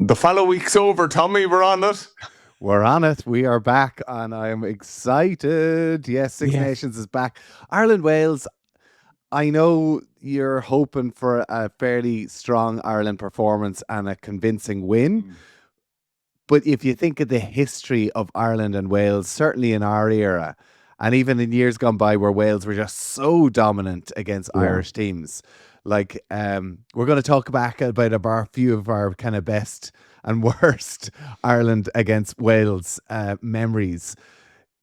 The follow week's over, Tommy. We're on it. We're on it. We are back, and I am excited. Yes, Six Yeah. Nations is back. Ireland, Wales. I know you're hoping for a fairly strong Ireland performance and a convincing win. But if you think of the history of Ireland and Wales, certainly in our era, and even in years gone by where Wales were just so dominant against Irish teams, like we're going to talk back about a few of our kind of best and worst Ireland against Wales memories.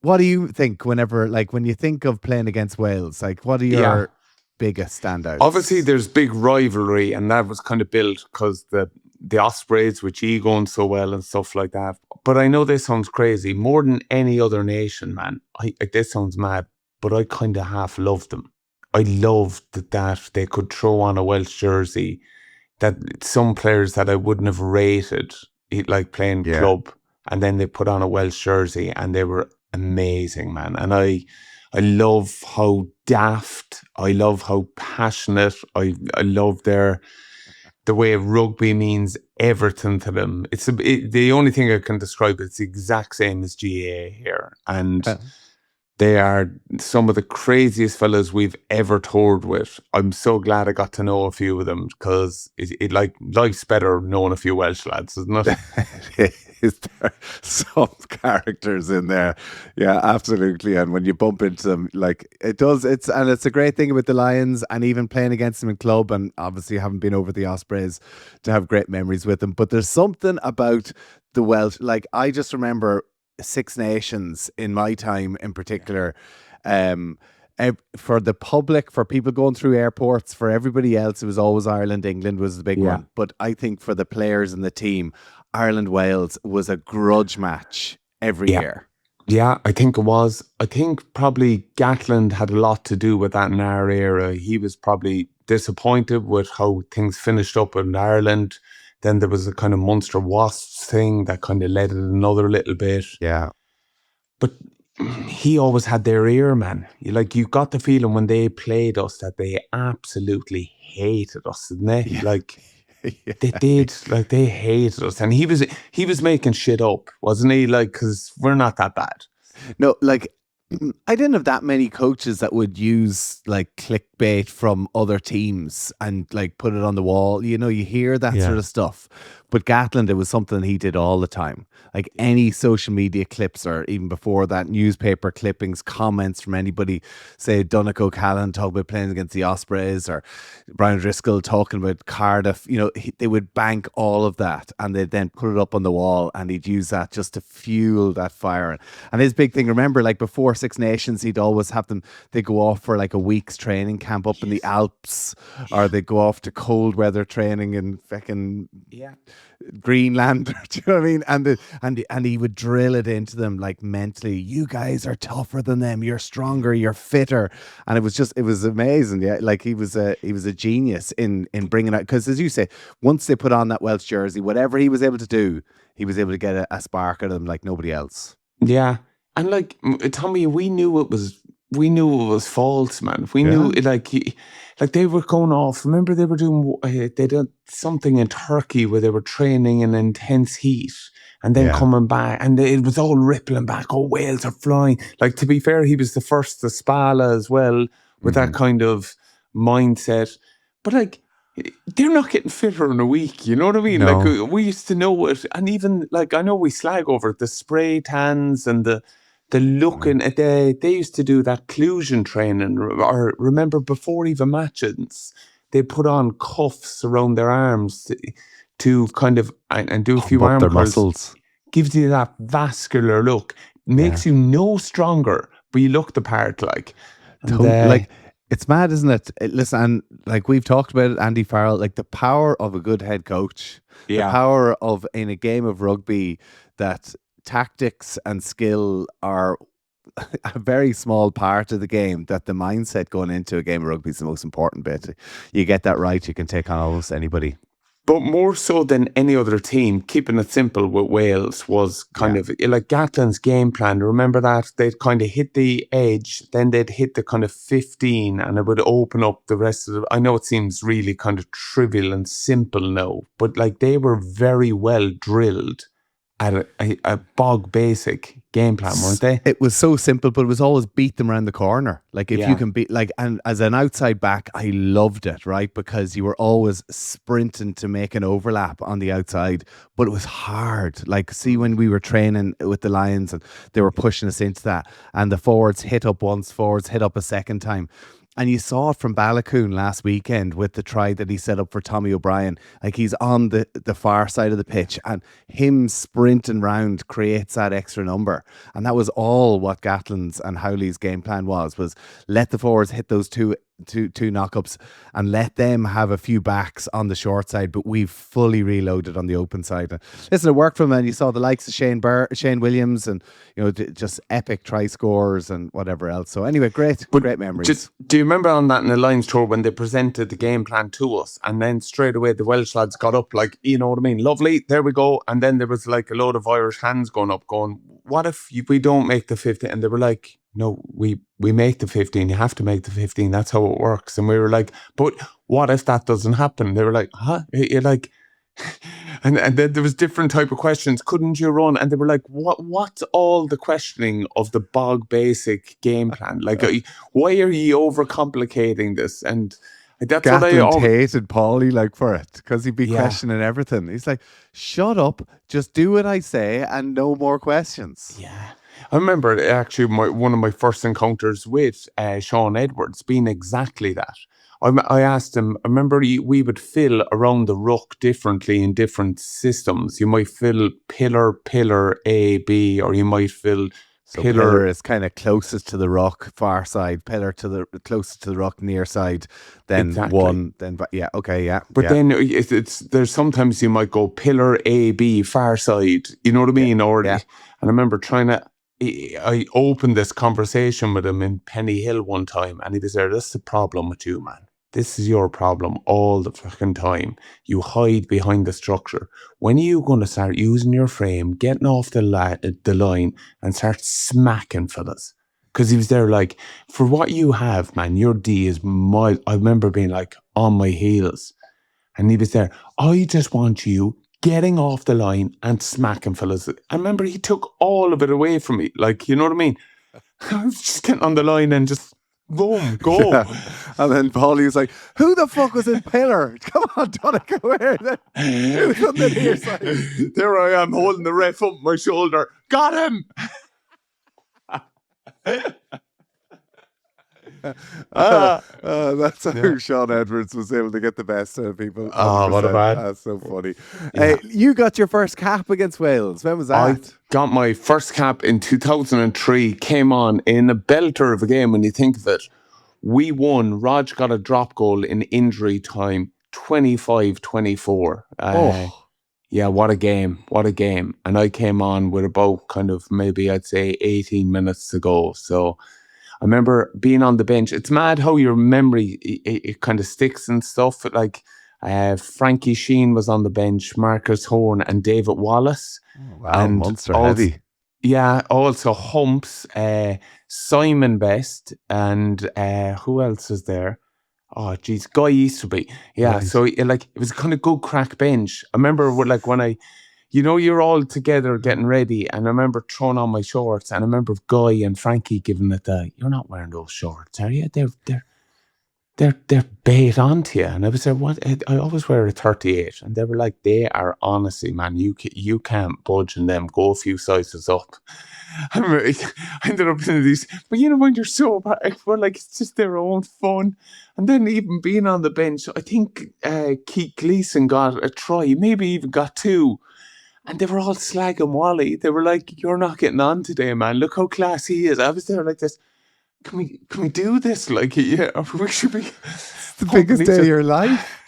What do you think when you think of playing against Wales? Like, what are your biggest standouts? Obviously, there's big rivalry, and that was kind of built because the Ospreys with G going so well and stuff like that. But I know this sounds crazy. More than any other nation, man. This sounds mad, but I kind of half loved them. I loved that they could throw on a Welsh jersey. That some players that I wouldn't have rated, like playing club, and then they put on a Welsh jersey, and they were amazing, man. And I love how daft. I love how passionate. I love the way rugby means everything to them. The only thing I can describe it's the exact same as GAA here, and they are some of the craziest fellas we've ever toured with. I'm so glad I got to know a few of them because life's better knowing a few Welsh lads, isn't it? Is there some characters in there? Yeah, absolutely. And when you bump into them, like it's a great thing about the Lions and even playing against them in club, and obviously having been over the Ospreys to have great memories with them. But there's something about the Welsh, like I just remember Six Nations in my time in particular, for the public, for people going through airports, for everybody else, it was always Ireland. England was the big one. But I think for the players and the team, Ireland-Wales was a grudge match every year. Yeah, I think it was. I think probably Gatland had a lot to do with that in our era. He was probably disappointed with how things finished up in Ireland. Then there was a kind of Munster Wasps thing that kind of led it another little bit. Yeah. But he always had their ear, man. You got the feeling when they played us that they absolutely hated us, didn't they? Yeah. They did. They hated us. And he was making shit up, wasn't he? Because we're not that bad. No, I didn't have that many coaches that would use clickbait from other teams and put it on the wall. You hear that sort of stuff. But Gatland, it was something he did all the time. Any social media clips, or even before that, newspaper clippings, comments from anybody, say Donncha O'Callaghan talking about playing against the Ospreys, or Brian Driscoll talking about Cardiff. They would bank all of that and they'd then put it up on the wall, and he'd use that just to fuel that fire. And his big thing, remember, before Six Nations, he'd always have them, they go off for a week's training camp up in the Alps, or they go off to cold weather training in fucking Greenland. Do you know what I mean? And he would drill it into them mentally. You guys are tougher than them. You're stronger. You're fitter. And it was amazing. Yeah, he was a genius in bringing out, because as you say, once they put on that Welsh jersey, whatever he was able to do, he was able to get a spark out of them like nobody else. Yeah, and Tommy, we knew it was false, man. We knew they were going off. Remember, they were doing they did something in Turkey where they were training in intense heat and then coming back, and it was all rippling back. Oh, Wales are flying! To be fair, he was the first to Spala as well with that kind of mindset. But they're not getting fitter in a week. You know what I mean? No. We used to know it, and even I know we slag over it, the spray tans and the looking at they used to do that clusion training, or remember before even matches, they put on cuffs around their arms to kind of and do a few arm their curls. muscles. Gives you that vascular look. Makes you no stronger, but you look the part. It's mad, isn't it? Listen, and we've talked about it, Andy Farrell, the power of a good head coach, the power of, in a game of rugby, that tactics and skill are a very small part of the game, that the mindset going into a game of rugby is the most important bit. You get that right, you can take on almost anybody. But more so than any other team, keeping it simple with Wales was kind of like Gatland's game plan. Remember that? They'd kind of hit the edge, then they'd hit the kind of 15 and it would open up the rest of the... I know it seems really kind of trivial and simple now, but like they were very well drilled at a bog basic game plan, weren't they? It was so simple, but it was always beat them around the corner. Like if you can beat, like, and as an outside back, I loved it, right? Because you were always sprinting to make an overlap on the outside, but it was hard. Like, see, when we were training with the Lions and they were pushing us into that, and the forwards hit up once, forwards hit up a second time. And you saw it from Balakoon last weekend with the try that he set up for Tommy O'Brien. Like he's on the far side of the pitch and him sprinting round creates that extra number. And that was all what Gatland's and Howley's game plan was let the forwards hit those two knockups and let them have a few backs on the short side, but we've fully reloaded on the open side. Listen, it worked for them, and you saw the likes of Shane Williams and just epic try scores and whatever else. So anyway, great memories. Do you remember on that in the Lions tour when they presented the game plan to us, and then straight away the Welsh lads got up like, you know what I mean, lovely, there we go, and then there was like a load of Irish hands going up going, what if we don't make the 50? And they were like, no, we make the 15. You have to make the 15. That's how it works. And we were like, but what if that doesn't happen? They were like, huh? You're like, and then there was different type of questions. Couldn't you run? And they were like, what's all the questioning of the bog basic game plan? Like, why are you overcomplicating this? And that's Gatland what I hated Paulie like for it, because he'd be questioning everything. He's like, shut up, just do what I say and no more questions. Yeah. I remember actually one of my first encounters with Sean Edwards being exactly that. I asked him, I remember we would fill around the ruck differently in different systems. You might fill pillar A, B, or you might fill pillar is kind of closest to the ruck, far side, pillar to the closest to the ruck, near side, then one, then, But then there's sometimes you might go pillar A, B, far side, you know what I mean? And I remember I opened this conversation with him in Penny Hill one time, and he was there, this is the problem with you, man. This is your problem all the fucking time. You hide behind the structure. When are you going to start using your frame, getting off the line and start smacking fellas? Because he was there like, for what you have, man, your D is mild. I remember being like on my heels. And he was there, I just want you getting off the line and smacking fellas. I remember he took all of it away from me. Like, you know what I mean? I was just getting on the line and just boom, go. Yeah. And then Paulie was like, who the fuck was in pillar? Come on, Donncha, come here. Who's on the near side? There I am holding the ref up my shoulder. Got him! That's how Sean Edwards was able to get the best out of people. 100%. Oh, what a bad. That's so funny. Yeah. You got your first cap against Wales. When was that? I got my first cap in 2003. Came on in a belter of a game when you think of it. We won. Rog got a drop goal in injury time, 25-24. Yeah, what a game. What a game. And I came on with about kind of maybe I'd say 18 minutes to go. So I remember being on the bench. It's mad how your memory, it kind of sticks and stuff. Like Frankie Sheen was on the bench, Marcus Horn and David Wallace. Oh, wow, and monster heavy. Yeah, also Humps, Simon Best, and who else is there? Oh, geez, Guy Easterby. Yeah, right. So it was a kind of good crack bench. I remember when you're all together getting ready, and I remember throwing on my shorts, and I remember Guy and Frankie giving it you're not wearing those shorts, are you? They're bait onto you. And I was there, what? I always wear a 38. And they were like, they are honestly, man, you can't budge in them. Go a few sizes up. I ended up in these, but when you're so bad, we're like, it's just their own fun. And then even being on the bench, I think Keith Gleeson got a try, maybe even got two. And they were all slagging Wally. They were like, you're not getting on today, man. Look how class he is. I was there like this. Can we do this? Like, yeah, we should be. It's the biggest day of your life.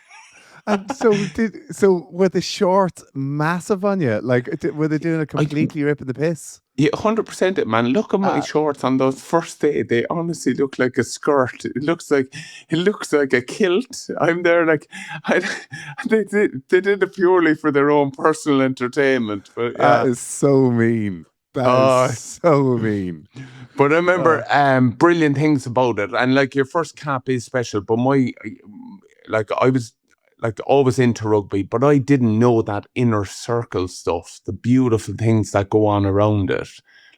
And so were the shorts massive on you? Like, were they doing a completely ripping the piss? Yeah, 100% it, man. Look at my shorts on those first day. They honestly look like a skirt. It looks like a kilt. I'm there like they did it purely for their own personal entertainment. But That yeah. is so mean. That is Uh, so mean. but I remember brilliant things about it. And like your first cap is special, but I was like always into rugby, but I didn't know that inner circle stuff, the beautiful things that go on around it.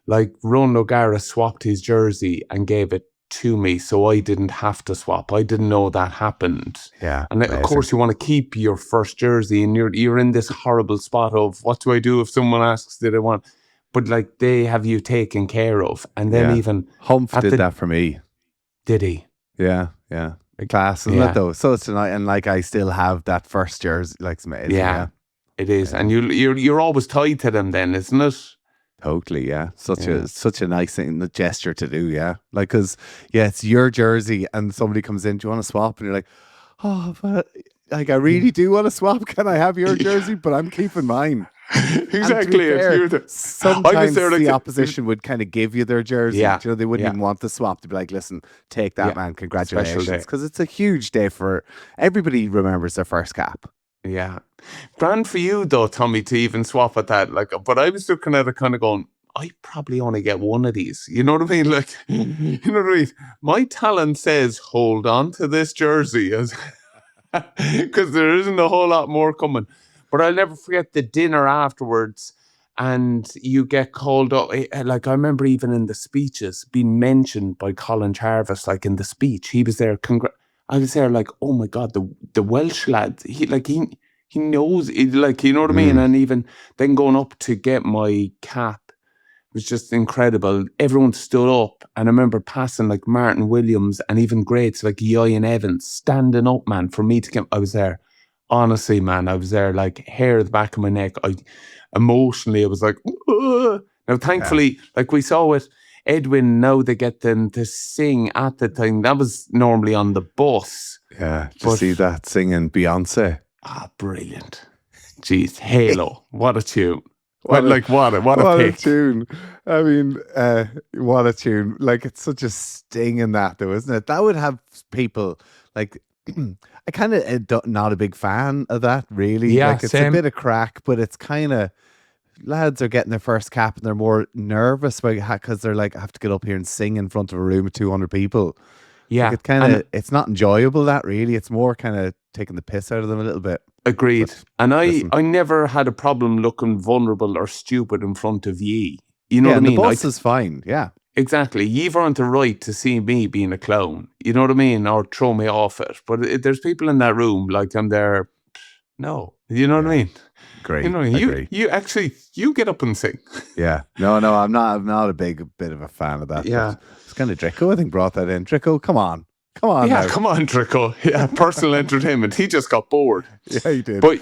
Like Ron O'Gara swapped his jersey and gave it to me, so I didn't have to swap. I didn't know that happened. Yeah, And of course you want to keep your first jersey, and you're in this horrible spot of what do I do if someone asks did I want, but like they have you taken care of. And then even Humph did that for me. Did he? Yeah. Class, isn't it though? So it's tonight, and like I still have that first jersey. Like it's amazing. Yeah, it is, and you're always tied to them. Then, isn't it? Totally. Yeah, such a nice thing, the gesture to do. Yeah, like because it's your jersey, and somebody comes in, do you want to swap? And you're like, oh, but like I really do want to swap. Can I have your jersey? But I'm keeping mine. Exactly. Sometimes the opposition would kind of give you their jersey. Yeah. They wouldn't even want the swap. To be like, listen, take that, man. Congratulations. Because it's a huge day for everybody remembers their first cap. Yeah. Grand for you though, Tommy, to even swap at that. Like, but I was looking at it kind of going, I probably only get one of these. You know what I mean? Like, you know what I mean? My talent says, hold on to this jersey because there isn't a whole lot more coming. But I'll never forget the dinner afterwards, and you get called up. Like I remember even in the speeches being mentioned by Colin Jarvis, like in the speech, he was there. I was there like, oh my God, the Welsh lad, he knows, like, you know what I mean? And even then going up to get my cap was just incredible. Everyone stood up, and I remember passing like Martin Williams and even greats like Ian Evans standing up, man, for me to get. I was there. Honestly, man, I was there like hair at the back of my neck. I was like, ugh. Now, thankfully, like we saw with Edwin, now they get them to sing at the thing. That was normally on the bus. Yeah, to see that singing Beyonce. Brilliant. Jeez, Halo. What a tune. What a pick. Tune. I mean, what a tune. Like, it's such a sting in that, though, isn't it? That would have people like... I kind of not a big fan of that, really. Yeah, like, it's a bit of crack, but it's kind of lads are getting their first cap and they're more nervous because they're like, I have to get up here and sing in front of a room of 200 people. Yeah, like it kind of it's not enjoyable. That really, it's more kind of taking the piss out of them a little bit. Agreed. And I never had a problem looking vulnerable or stupid in front of ye. You know what I mean? The bus is fine. Yeah. Exactly. You've earned the right to see me being a clown. You know what I mean? Or throw me off it. But there's people in that room, like I'm there. No. You know what I mean? Great. You know, you get up and sing. Yeah. No, I'm not a bit of a fan of that. Yeah. It's kind of Drico, I think, brought that in. Drico, come on. Yeah, now. Come on, Drico. Yeah, personal entertainment. He just got bored. Yeah, he did. But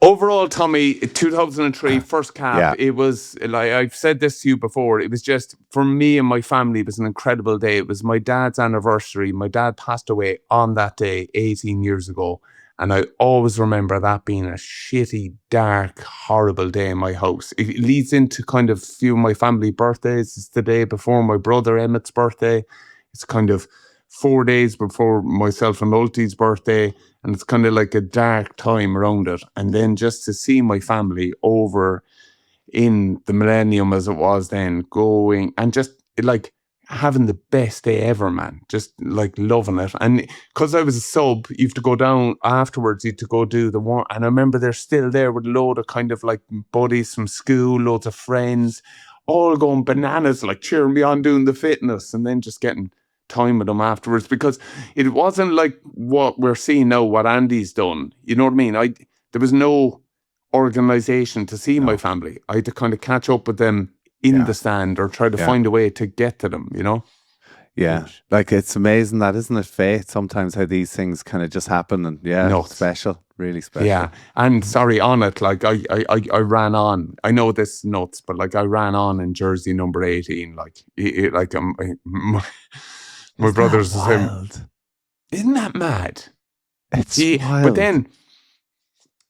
overall, Tommy, 2003, first cap, it was, like I've said this to you before, it was just, for me and my family, it was an incredible day. It was my dad's anniversary. My dad passed away on that day 18 years ago. And I always remember that being a shitty, dark, horrible day in my house. It leads into kind of a few of my family birthdays. It's the day before my brother Emmett's birthday. It's kind of 4 days before myself and Ultie's birthday. And it's kind of like a dark time around it. And then just to see my family over in the millennium as it was then, going and just like having the best day ever, man. Just like loving it. And because I was a sub, you have to go down afterwards, you have to go do the one. And I remember they're still there with a load of kind of like buddies from school, loads of friends, all going bananas, like cheering me on doing the fitness, and then just getting time with them afterwards, because it wasn't like what we're seeing now, what Andy's done. You know what I mean? There was no organization to see my family. I had to kind of catch up with them in the stand or try to find a way to get to them, you know? Yeah. Like, it's amazing that, isn't it, fate sometimes, how these things kind of just happen, and special, really special. Yeah. And sorry, on it, like I ran on. I know this is nuts, but like I ran on in jersey number 18, my brother's the same. Wild. Isn't that mad? It's wild. But then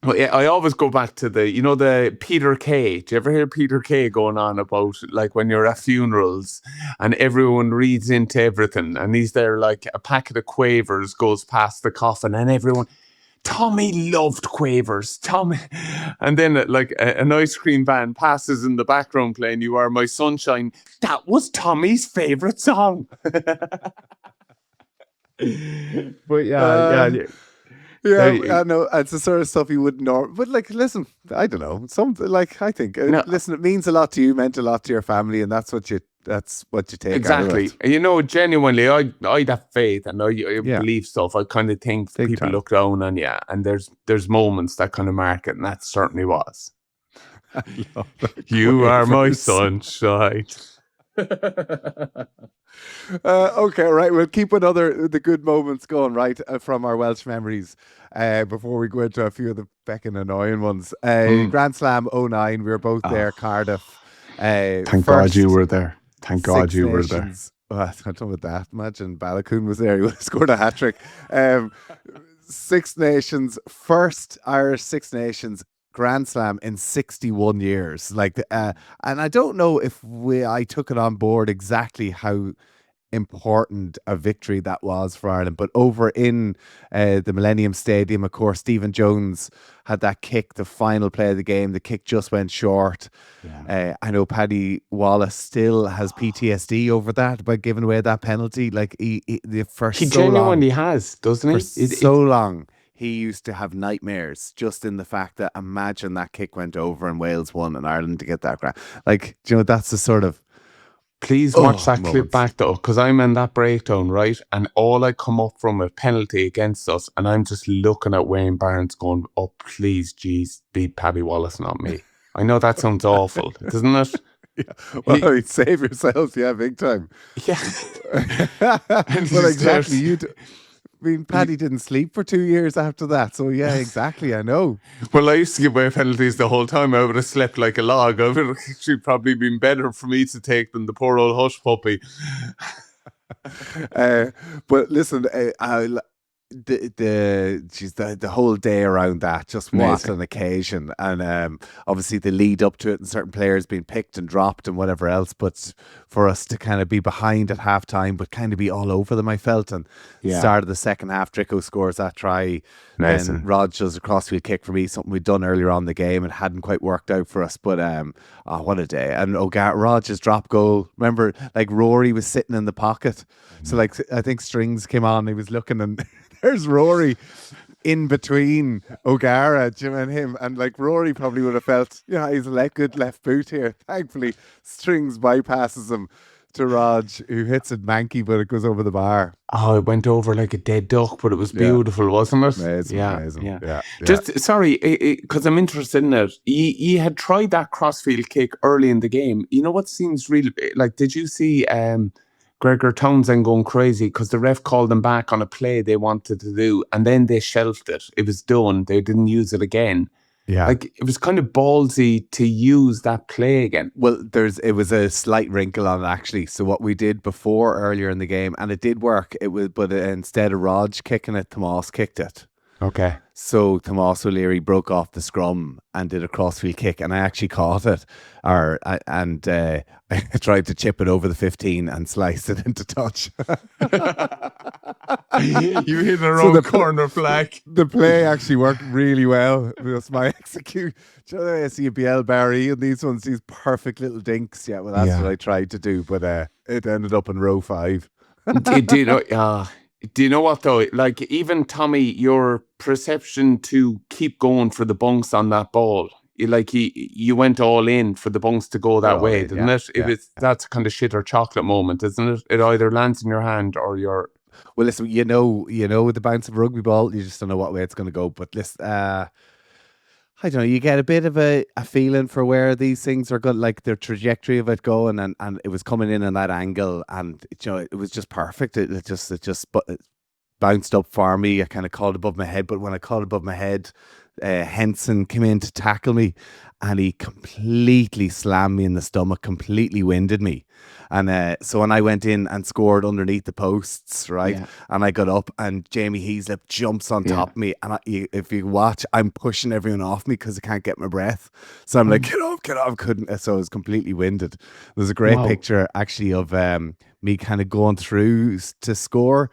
Well, yeah, I always go back to the Peter Kay. Do you ever hear Peter Kay going on about like when you're at funerals and everyone reads into everything and he's there like a packet of quavers goes past the coffin and everyone, Tommy loved quavers, Tommy. And then like an ice cream van passes in the background playing You Are My Sunshine. That was Tommy's favourite song. But yeah. Yeah, I know it's the sort of stuff you wouldn't know. But like, listen, I don't know. Something like I think, listen, it means a lot to you, meant a lot to your family, and that's what you take. Exactly. Out of it. Genuinely, I'd have faith and I believe stuff. I kind of think Big people time. look down on you, and there's moments that kind of mark it, and that certainly was. You are my sunshine. Okay, right. We'll keep the good moments going, right, from our Welsh memories before we go into a few of the becking annoying ones. Grand Slam 09, we were both there, Cardiff. Thank God you were there. Thank God you were there. Oh, I don't know about that. Imagine Balakoon was there. He would have scored a hat-trick. Six Nations, first Irish Six Nations Grand Slam in 61 years. Like, and I don't know if I took it on board exactly how important a victory that was for Ireland, but over in the Millennium Stadium, of course, Stephen Jones had that kick, the final play of the game. The kick just went short. I know Paddy Wallace still has PTSD over that by giving away that penalty. Like he genuinely has, doesn't he? For so long. He used to have nightmares just in the fact that imagine that kick went over and Wales won and Ireland to get that grand. Like, that's the sort of. Please watch that clip back though, because I'm in that breakdown, right? And all I come up from a penalty against us, and I'm just looking at Wayne Barnes going, "Oh, please, geez, beat Paddy Wallace, not me." I know that sounds awful, doesn't it? Yeah. Well, save yourself, yeah, big time. Yeah. Well, exactly. Paddy didn't sleep for 2 years after that. So, yeah, exactly. I know. Well, I used to give away penalties the whole time. I would have slept like a log. It would have actually probably been better for me to take than the poor old hush puppy. But listen, the whole day around that, just what an occasion. And obviously the lead up to it and certain players being picked and dropped and whatever else, but for us to kind of be behind at halftime but kind of be all over them, I felt. And start of the second half, Drico scores that try. Then Rog does a crossfield kick for me, something we'd done earlier on in the game. It hadn't quite worked out for us, but what a day. And Rog's drop goal, remember, like Rory was sitting in the pocket, so like I think Strings came on, he was looking and there's Rory in between O'Gara, Jim and him. And like Rory probably would have felt, he's a good left boot here. Thankfully, Strings bypasses him to Rog, who hits it manky, but it goes over the bar. Oh, it went over like a dead duck, but it was beautiful, wasn't it? Amazing. Yeah. Just, sorry, because I'm interested in it. He had tried that crossfield kick early in the game. You know what seems really, like, did you see Gregor Townsend going crazy because the ref called them back on a play they wanted to do and then they shelved it. It was done. They didn't use it again. Yeah. Like, it was kind of ballsy to use that play again. Well, it was a slight wrinkle on it, actually. So what we did before earlier in the game, and it did work, but instead of Rog kicking it, Tomas kicked it. Okay. So Tomas O'Leary broke off the scrum and did a crossfield kick, and I actually caught it, and I tried to chip it over the 15 and slice it into touch. You hit a wrong corner flag. The play actually worked really well. It was my execute. I see a BL Barry and these perfect little dinks. Yeah, well, that's what I tried to do, but it ended up in row 5. Do you know what though? Like, even Tommy, your perception to keep going for the bunks on that ball, you went all in for the bunks to go that way, didn't it? That's a kind of shit or chocolate moment, isn't it? It either lands in your hand or you're. Well, listen, you know, with the bounce of a rugby ball, you just don't know what way it's going to go. But listen, I don't know, you get a bit of a feeling for where these things are going, like the trajectory of it going, and it was coming in that angle, and it was just perfect. It just bounced up for me. I kind of caught above my head, but when I caught above my head, Henson came in to tackle me, and he completely slammed me in the stomach, completely winded me. And so when I went in and scored underneath the posts, right, and I got up, and Jamie Heaslip jumps on top of me, and if you watch, I'm pushing everyone off me because I can't get my breath. So I'm like, get off, couldn't. So I was completely winded. There's a great picture actually of me kind of going through to score,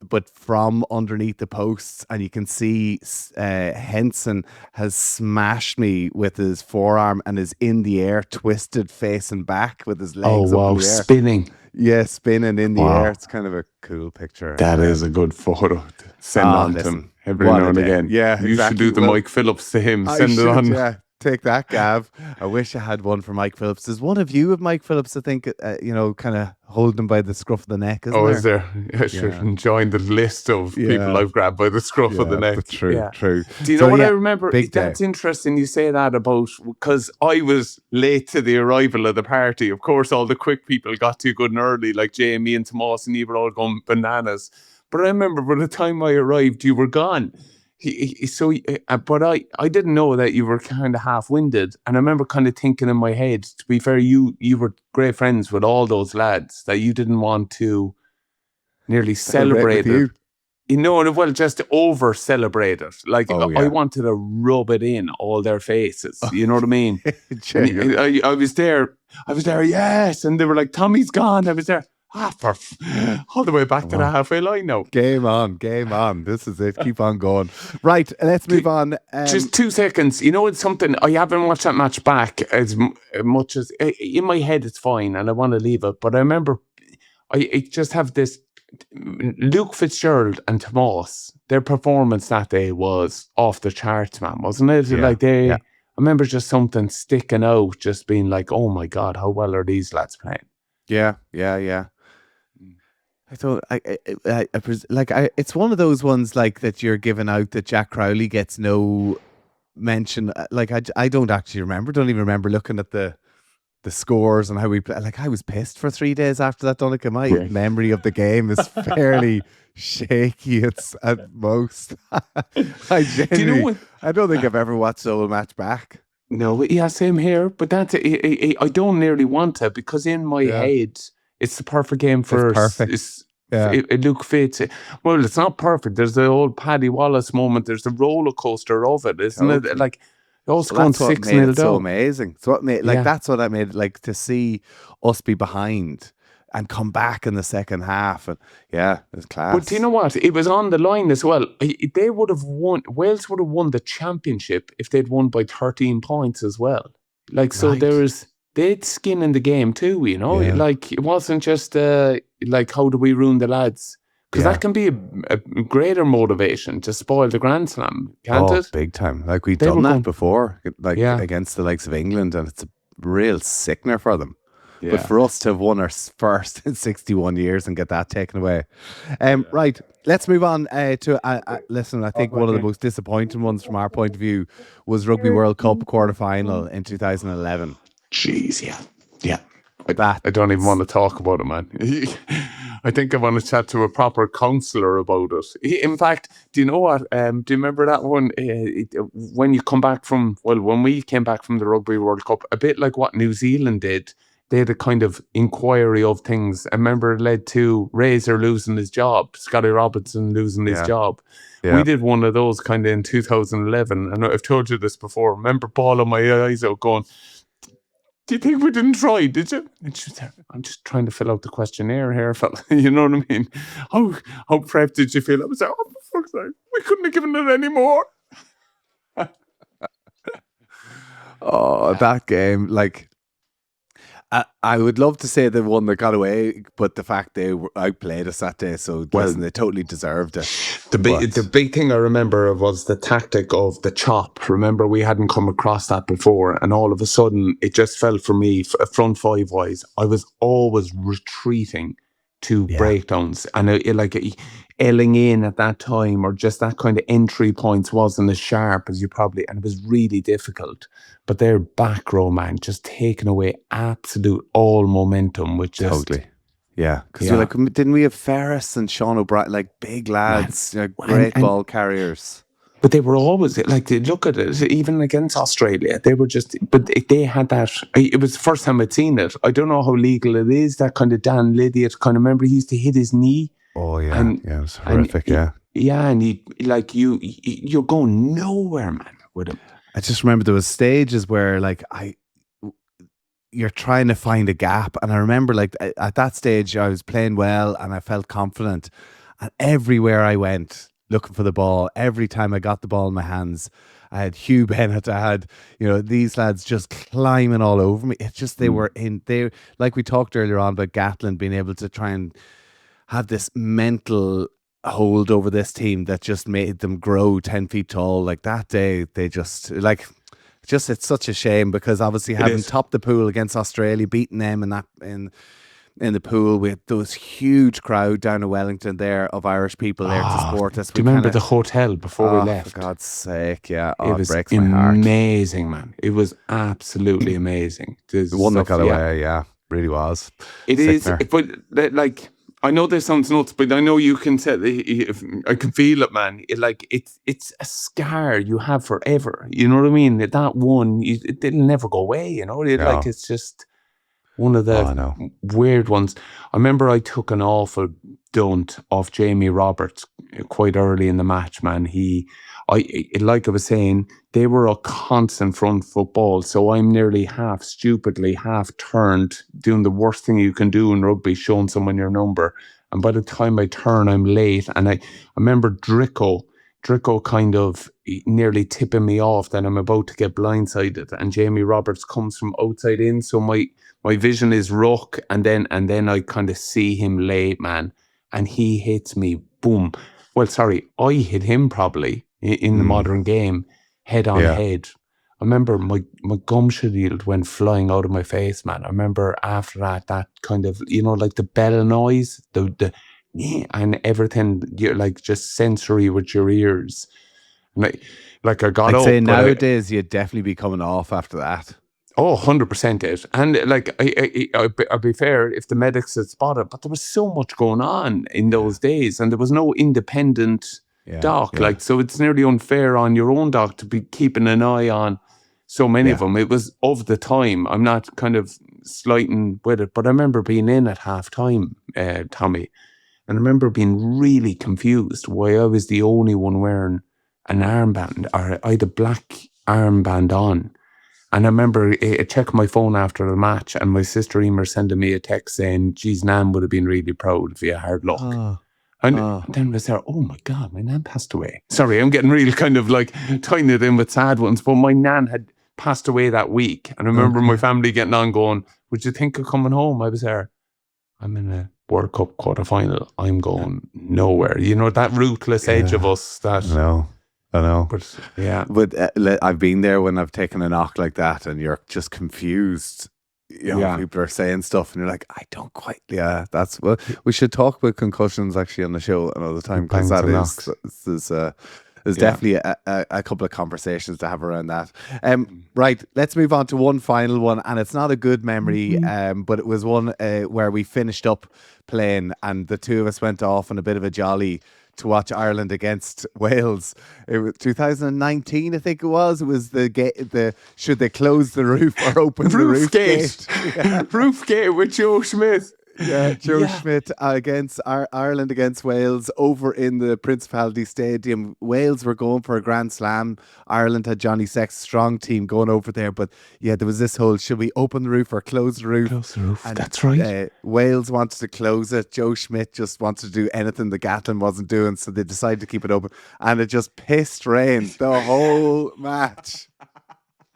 but from underneath the posts, and you can see Henson has smashed me with his forearm and is in the air, twisted facing back with his legs up in the air. Spinning. Yeah, spinning in the air. It's kind of a cool picture. That is a good photo to send on to him every now and again. Yeah, you should do the Mike Phillips to him. Send it on. Yeah. Take that, Gav. I wish I had one for Mike Phillips. There's one of you with Mike Phillips, I think, kind of holding him by the scruff of the neck, isn't there? Is there? Yeah, sure. Join the list of people I've grabbed by the scruff of the neck. True. Do you know what I remember? That's interesting you say that about, because I was late to the arrival of the party. Of course, all the quick people got to good and early, like Jamie and Tomas, and you were all going bananas. But I remember by the time I arrived, you were gone. But I didn't know that you were kind of half-winded, and I remember kind of thinking in my head, to be fair, you were great friends with all those lads, that you didn't want to nearly celebrate it. Well, just over-celebrate it. Like, I wanted to rub it in all their faces. You know what I mean? I was there, yes, and they were like, Tommy's gone. I was there. All the way back to the halfway line now. Game on. This is it. Keep on going. Right, let's move on. Just 2 seconds. You know, it's something, I haven't watched that match back as much as, in my head it's fine and I want to leave it, but I remember, I just have this, Luke Fitzgerald and Tomas, their performance that day was off the charts, man, wasn't it? I remember just something sticking out, just being like, oh my God, how well are these lads playing? Yeah. I thought, it's one of those ones like that you're giving out that Jack Crowley gets no mention. Like, I don't actually remember. Don't even remember looking at the scores and how we play. Like, I was pissed for 3 days after that, Donncha. My memory of the game is fairly shaky. It's at most. I don't think I've ever watched the whole match back. No, yeah, same here. But that's I don't nearly want to, because in my head, it's the perfect game for it's perfect. Luke Fitz. Well, it's not perfect. There's the old Paddy Wallace moment. There's the roller coaster of it, isn't it? Like, also going 6-0 down. So amazing. So what made that's what I made, like, to see us be behind and come back in the second half, and it's class. But do you know what? It was on the line as well. They would have won. Wales would have won the championship if they'd won by 13 points as well. Like, so they'd skin in the game too, you know? Like, it wasn't just like, how do we ruin the lads? Because that can be a greater motivation to spoil the Grand Slam, can't it? Big time. Like, we've done that before, like against the likes of England, and it's a real sickener for them. Yeah. But for us to have won our first in 61 years and get that taken away. Right, let's move on to, listen, I think one of the most disappointing ones from our point of view was Rugby World Cup quarter-final in 2011. Jeez, yeah. I don't even want to talk about it, man. I think I want to chat to a proper counsellor about it. In fact, do you know what? Do you remember that one? When you come back from, when we came back from the Rugby World Cup, a bit like what New Zealand did, they had a kind of inquiry of things. I remember it led to Razor losing his job, Scotty Robinson losing his job. Yeah. We did one of those kind of in 2011, and I've told you this before. I remember bawling my eyes out going, do you think we didn't try, did you? And she was there, I'm just trying to fill out the questionnaire here, fella. You know what I mean? How prepped did you feel? I was like, oh, for fuck's sake, we couldn't have given it any more. That game, like, I would love to say the one that got away, but the fact they outplayed us that day, so listen, they totally deserved it. The big thing I remember was the tactic of the chop. Remember, we hadn't come across that before, and all of a sudden, it just felt for me, front five wise, I was always retreating to breakdowns, and ailing in at that time, or just that kind of entry points wasn't as sharp as you probably, and it was really difficult. But their back row, man, just taking away absolute all momentum, which just Yeah, because Yeah. like, didn't we have Ferris and Sean O'Brien, like big lads, great And ball carriers? but they were always like, look at it, even against Australia, they were just, but they had that. It was the first time I'd seen it. I don't know how legal it is. That kind of Dan Lydiot kind of, remember he used to hit his knee. Oh yeah, And it was horrific. yeah, and he like you're going nowhere, man, with him. I just remember there was stages where like you're trying to find a gap, and I remember like at that stage I was playing well and I felt confident, and everywhere I went looking for the ball, every time I got the ball in my hands, I had Hugh Bennett, I had these lads just climbing all over me. It's just they like we talked earlier on about Gatland being able to try and have this mental hold over this team that just made them grow 10 feet tall. Like that day, they just like. Just it's such a shame because obviously having topped the pool against Australia, beating them in the pool with those huge crowd down in Wellington there of Irish people there to support us. Do you remember the hotel before we left? For God's sake, yeah. It was breaks my heart. Amazing, man. It was absolutely amazing. The one that got away, yeah, really was. It is, but like, I know this sounds nuts, but I know you can say, I can feel it, man. It's a scar you have forever. You know what I mean? That one, it'll never go away. Like it's just one of the weird ones. I remember I took an awful dunt off Jamie Roberts quite early in the match, man. Like I was saying, they were a constant front football, so I'm nearly half stupidly, half turned, doing the worst thing you can do in rugby, showing someone your number. And by the time I turn, I'm late. And I remember Dricko kind of nearly tipping me off that I'm about to get blindsided. And Jamie Roberts comes from outside in, so my vision is rock, and then I kind of see him late, man, and he hits me, boom. Well, sorry, I hit him probably in the modern game, head on head. I remember my gum shield went flying out of my face, man. I remember after that kind of, like the bell noise, the and everything, you're like just sensory with your ears. And like I got up. I'd say nowadays you'd definitely be coming off after that. Oh, 100% it. And like, I'll be fair, if the medics had spotted, but there was so much going on in those days, and there was no independent doc. Like, so it's nearly unfair on your own doc to be keeping an eye on so many of them. It was of the time. I'm not kind of slighting with it, but I remember being in at half time, Tommy, and I remember being really confused why I was the only one wearing an armband, or I had a black armband on. And I remember checking my phone after the match, and my sister Emer sending me a text saying, geez, Nan would have been really proud if you had hard luck. And then I was there, oh my God, my Nan passed away. Sorry, I'm getting real kind of like tying it in with sad ones, but my Nan had passed away that week. And I remember my family getting on going, would you think of coming home? I was there, I'm in a World Cup quarterfinal. I'm going nowhere. That ruthless edge of us that... I know. But yeah. But I've been there when I've taken a knock like that and you're just confused. People are saying stuff and you're like, I don't quite. Yeah, that's what we should talk about concussions actually on the show another time, because there's definitely a couple of conversations to have around that. Right, let's move on to one final one, and it's not a good memory, but it was one where we finished up playing and the two of us went off on a bit of a jolly to watch Ireland against Wales. It was 2019, I think it was. It was the should they close the roof or open the roof gate? Roof gate with Joe Smith. Yeah, Joe Schmidt against Ireland against Wales over in the Principality Stadium. Wales were going for a Grand Slam. Ireland had Johnny Sex's strong team going over there. But yeah, there was this whole, should we open the roof or close the roof? Close the roof, and, that's right. Wales wanted to close it. Joe Schmidt just wanted to do anything the Gatlin wasn't doing, so they decided to keep it open. And it just pissed rain the whole match.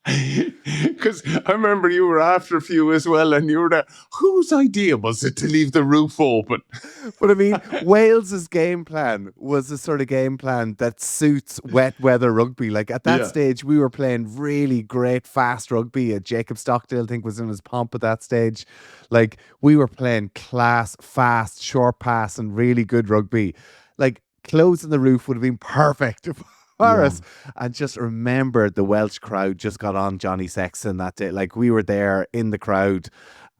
Because I remember you were after a few as well, and you were there. Whose idea was it to leave the roof open? But I mean, Wales's game plan was the sort of game plan that suits wet weather rugby. Like at that stage, we were playing really great fast rugby. Jacob Stockdale, I think, was in his pomp at that stage. Like we were playing class, fast, short pass, and really good rugby. Like closing the roof would have been perfect for us. And just remember, the Welsh crowd just got on Johnny Sexton that day. Like we were there in the crowd,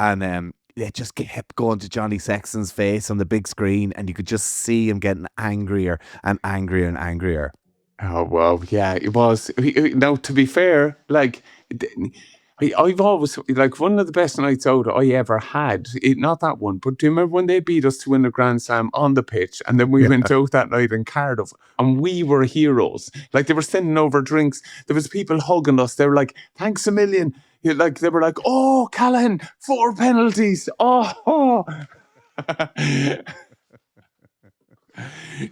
and it just kept going to Johnny Sexton's face on the big screen, and you could just see him getting angrier and angrier and angrier. Oh, well, yeah, it was. Now, to be fair, like, I've always, like, one of the best nights out I ever had, not that one, but do you remember when they beat us to win the Grand Slam on the pitch, and then we went out that night in Cardiff, and we were heroes. Like, they were sending over drinks. There was people hugging us. They were like, thanks a million. Like, they were like, oh, Callaghan, 4 penalties. Oh.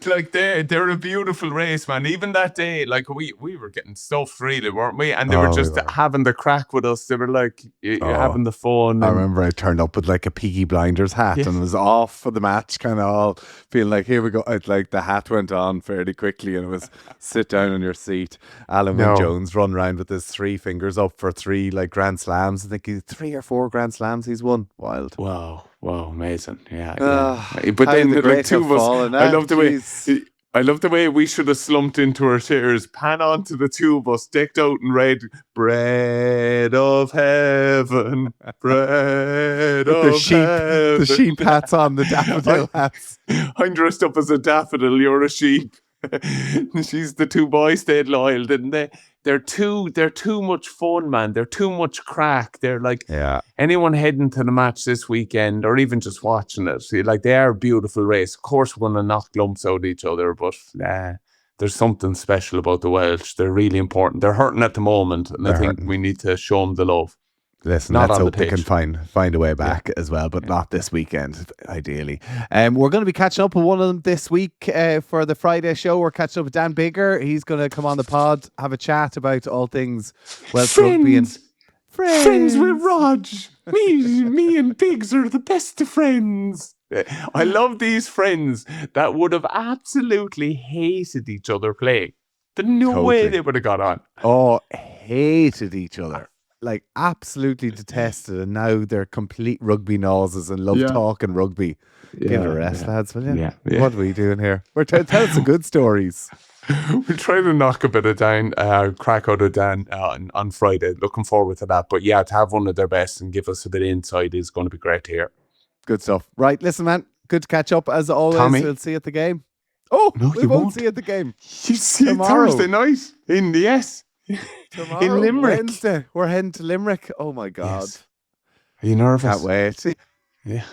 Like they're a beautiful race, man. Even that day, like we were getting stuffed, really, weren't we? And they were just having the crack with us. They were like having the fun. I remember I turned up with like a Peaky Blinders hat and was off for the match, kind of all feeling like, here we go. Like the hat went on fairly quickly, and it was sit down on your seat. Alan Wynne Jones run around with his 3 fingers up for 3 like Grand Slams. I think he's 3 or 4 Grand Slams he's won. Wild. Wow, amazing. Yeah. But then like 2 of us, I love the way we should have slumped into our chairs, pan onto the 2 of us, decked out in red, bread of heaven, bread of heaven. The sheep hats on, the daffodil hats. I'm dressed up as a daffodil, you're a sheep. She's the 2 boys stayed loyal, didn't they? They're too much fun, man. They're too much crack. They're like anyone heading to the match this weekend or even just watching it. Like, they are a beautiful race. Of course, we're going to knock lumps out of each other, but there's something special about the Welsh. They're really important. They're hurting at the moment, and I think we need to show them the love. Listen, let's hope they can find a way back as well, but not this weekend, ideally. We're going to be catching up with one of them this week for the Friday show. We're catching up with Dan Bigger. He's going to come on the pod, have a chat about all things Welsh rugby and friends with Rog. Me and Biggs are the best of friends. I love these friends that would have absolutely hated each other playing. There's no way they would have got on. Oh, hated each other. Like, absolutely detested, and now they're complete rugby noses and love talking rugby. Give it a rest, lads, will you? Yeah. What are we doing here? We're trying to tell some good stories. We're trying to knock a bit of crack out of Dan on Friday. Looking forward to that. But yeah, to have one of their best and give us a bit of insight is going to be great to hear. Good stuff. Right, listen, man. Good to catch up as always. Tommy? We'll see you at the game. Oh, no, we won't see you at the game. You see it Thursday night in the S. Tomorrow, in Limerick. Wednesday, we're heading to Limerick. Oh my God. Yes. Are you nervous? Can't wait. Yeah.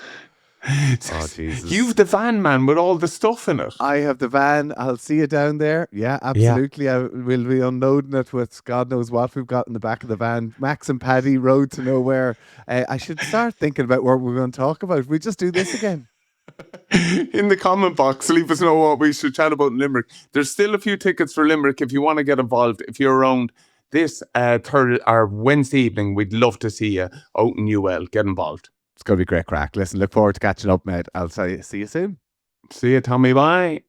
Oh, Jesus. You've the van, man, with all the stuff in it. I have the van. I'll see you down there. Yeah, absolutely. I will be unloading it with God knows what we've got in the back of the van. Max and Paddy, Road to Nowhere. I should start thinking about what we're going to talk about. We just do this again. In the comment box, leave us know what we should chat about in Limerick. There's still a few tickets for Limerick if you want to get involved. If you're around this Wednesday evening, we'd love to see you out in UL. Get involved. It's going to be great crack. Listen, look forward to catching up, mate. I'll see you soon. See you, Tommy. Bye.